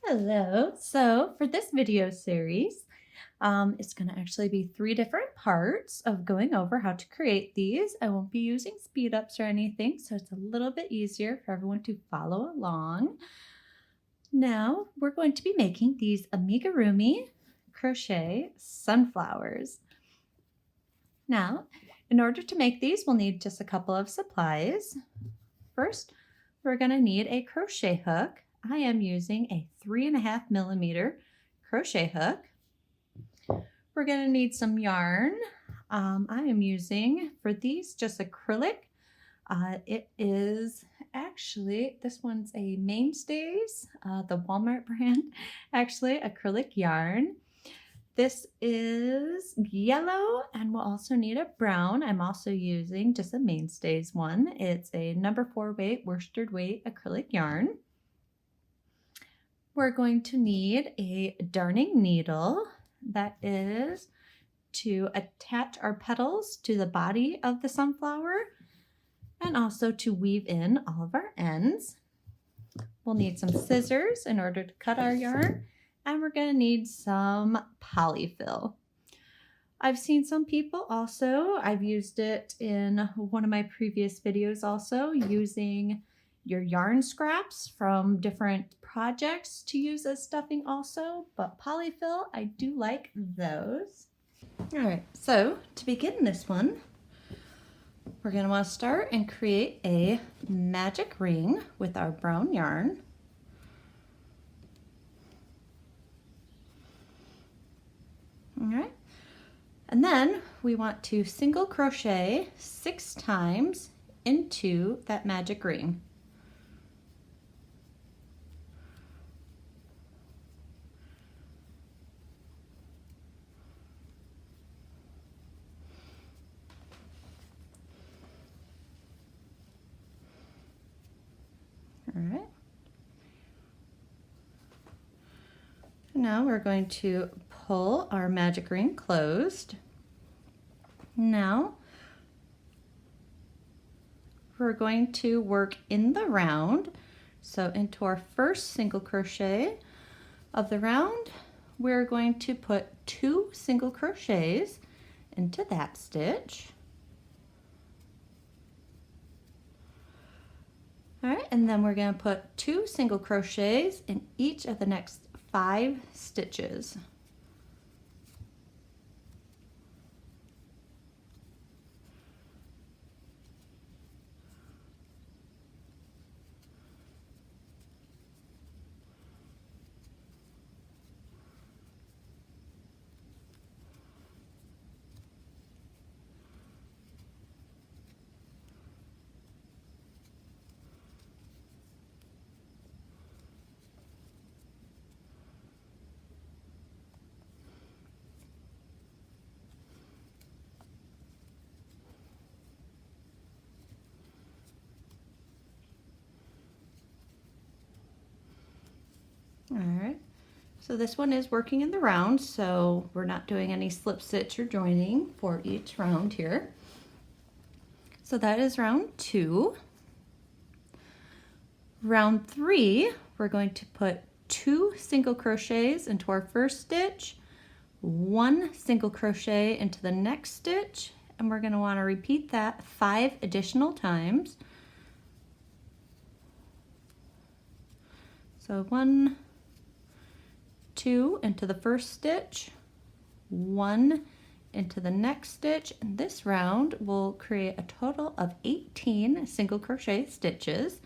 Hello. So for this video series, it's going to actually be 3 different parts of going over how to create these. I won't be using speed ups or anything, so it's a little bit easier for everyone to follow along. Now we're going to be making these amigurumi crochet sunflowers. Now, in order to make these, we'll need just a couple of supplies. First, we're going to need a crochet hook. I am using a 3.5mm crochet hook. We're going to need some yarn. I am using for these just acrylic. It is actually, this one's a Mainstays, the Walmart brand, actually acrylic yarn. This is yellow, and we'll also need a brown. I'm also using just a Mainstays one. It's a number 4 weight worsted weight acrylic yarn. We're going to need a darning needle. That is to attach our petals to the body of the sunflower and also to weave in all of our ends. We'll need some scissors in order to cut our yarn, and we're going to need some polyfill. I've seen some people also, I've used it in one of my previous videos also, using your yarn scraps from different projects to use as stuffing also, but polyfill, I do like those. All right, so to begin this one, we're going to want to start and create a magic ring with our brown yarn. All right, and then we want to single crochet 6 times into that magic ring. All right. Now we're going to pull our magic ring closed. Now we're going to work in the round. So into our first single crochet of the round, we're going to put 2 single crochets into that stitch. All right, and then we're going to put 2 single crochets in each of the next 5 stitches. All right, so this one is working in the round, so we're not doing any slip stitch or joining for each round here. So that is round 2. Round 3, we're going to put 2 single crochets into our first stitch, 1 single crochet into the next stitch, and we're going to want to repeat that 5 additional times. So 1, 2 into the first stitch, 1 into the next stitch, and this round will create a total of 18 single crochet stitches.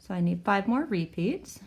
So I need 5 more repeats.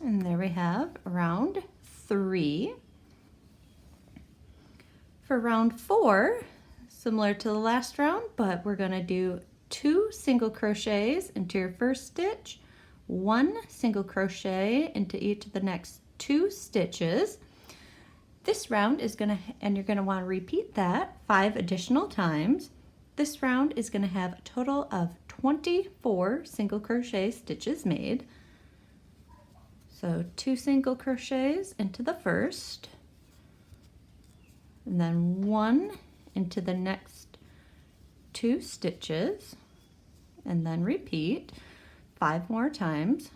And there we have round 3. for round 4, similar to the last round, but we're going to do 2 single crochets into your first stitch, 1 single crochet into each of the next 2 stitches. This round is going to, and you're going to want to repeat that 5 additional times. This round is going to have a total of 24 single crochet stitches made. So 2 single crochets into the first, and then 1 into the next 2 stitches, and then repeat 5 more times.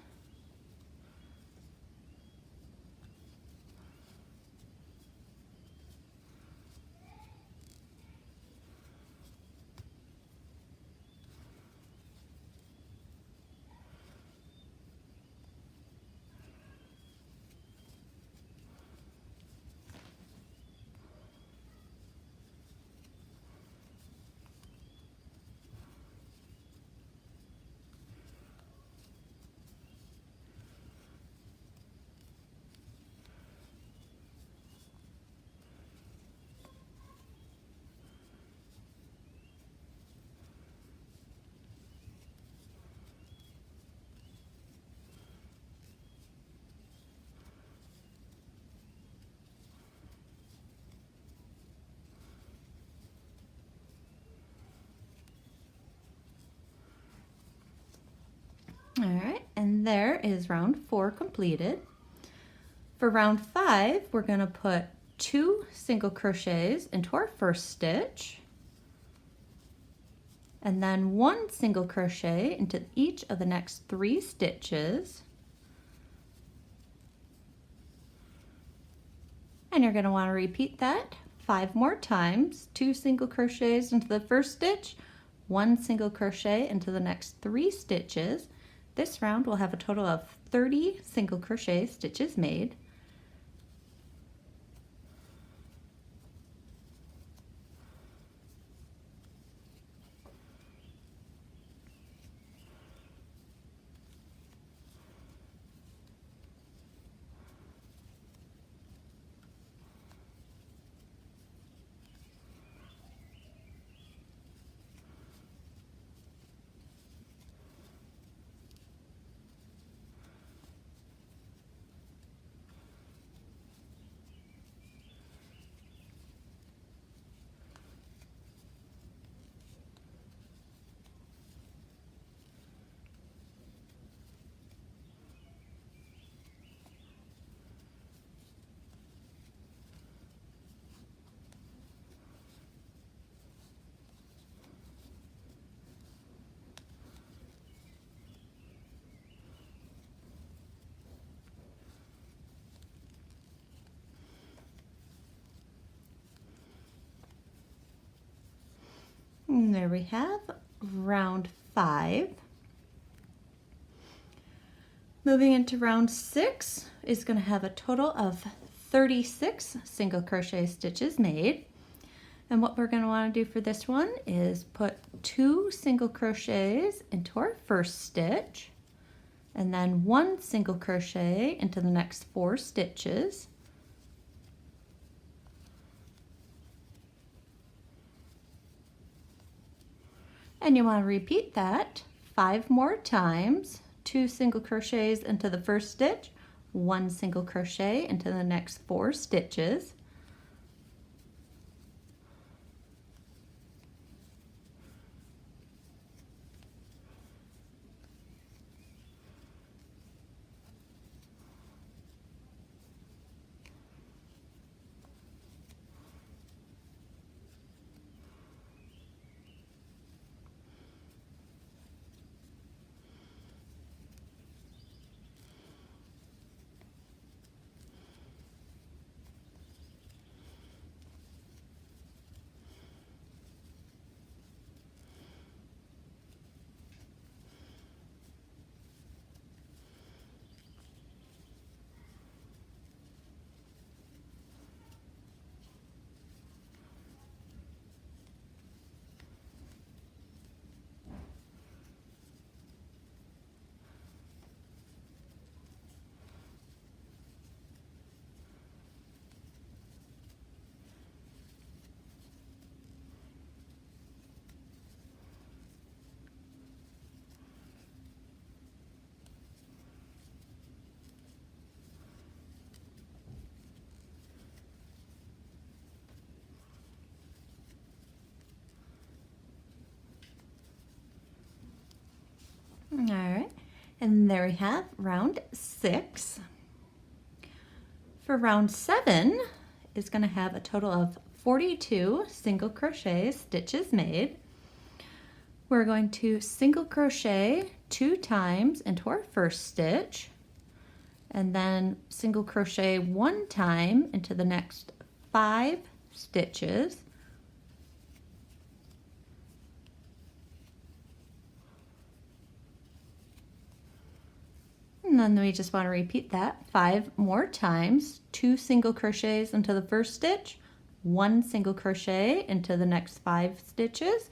All right, and there is round 4 completed. For round 5, we're going to put 2 single crochets into our first stitch, and then 1 single crochet into each of the next 3 stitches. And you're going to want to repeat that 5 more times, 2 single crochets into the first stitch, 1 single crochet into the next 3 stitches. This round will have a total of 30 single crochet stitches made. And there we have round 5. Moving into round 6 is going to have a total of 36 single crochet stitches made. And what we're going to want to do for this one is put 2 single crochets into our first stitch, and then 1 single crochet into the next 4 stitches. And you want to repeat that 5 more times, 2 single crochets into the first stitch, 1 single crochet into the next 4 stitches. All right, and there we have round 6. For round 7 is going to have a total of 42 single crochet stitches made. We're going to single crochet 2 times into our first stitch, and then single crochet 1 time into the next 5 stitches. And then we just want to repeat that 5 more times. 2 single crochets into the first stitch, 1 single crochet into the next 5 stitches.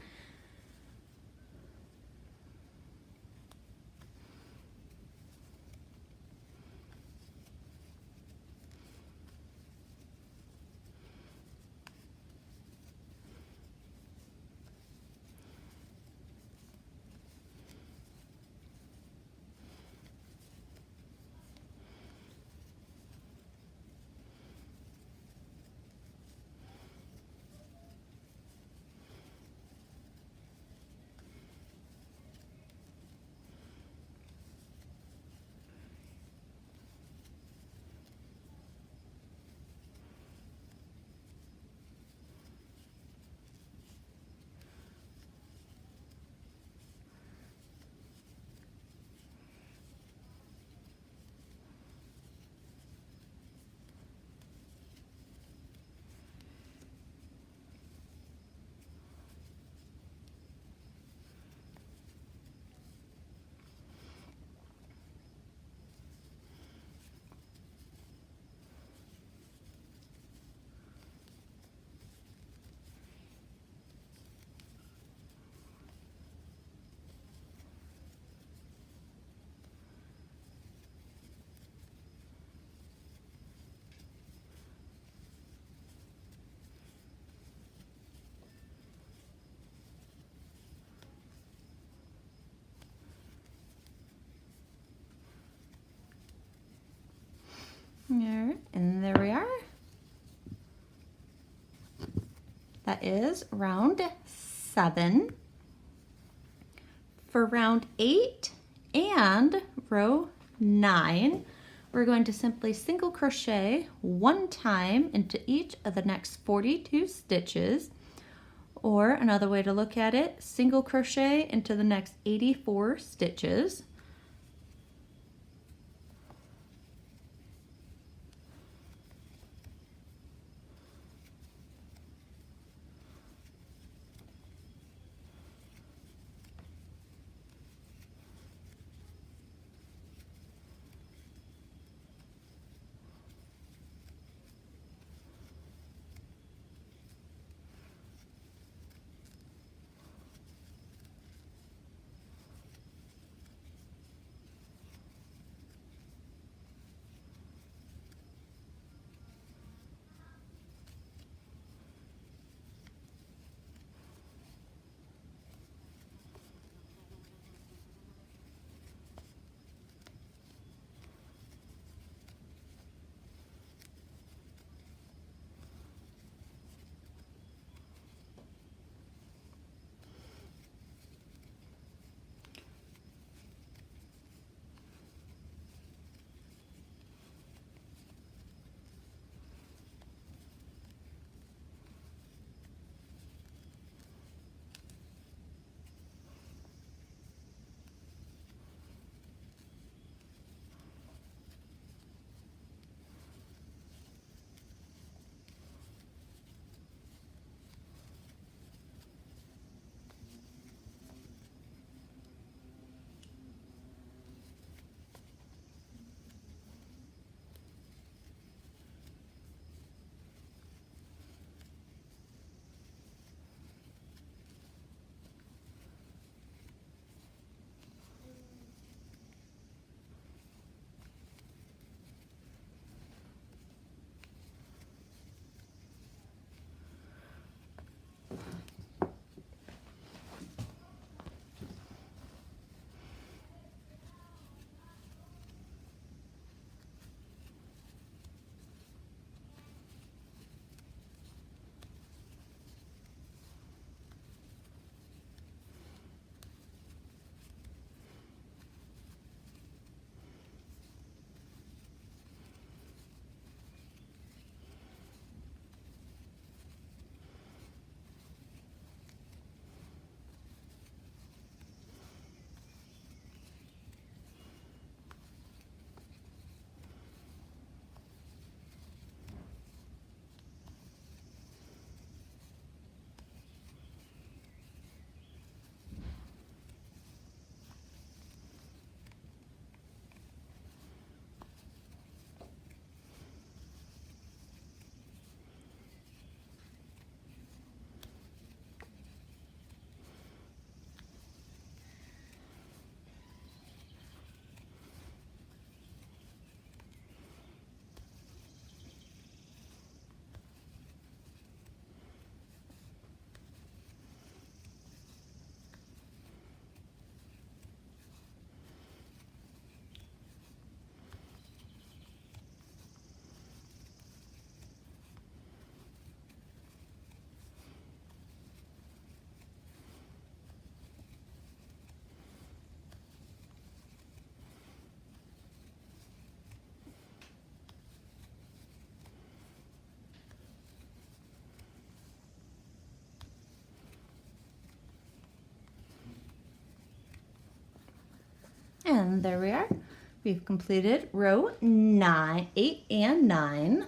There, and there we are. That is round 7. For round 8 and row 9, we're going to simply single crochet 1 time into each of the next 42 stitches, or another way to look at it, single crochet into the next 84 stitches. And there we are. We've completed row 8 and 9.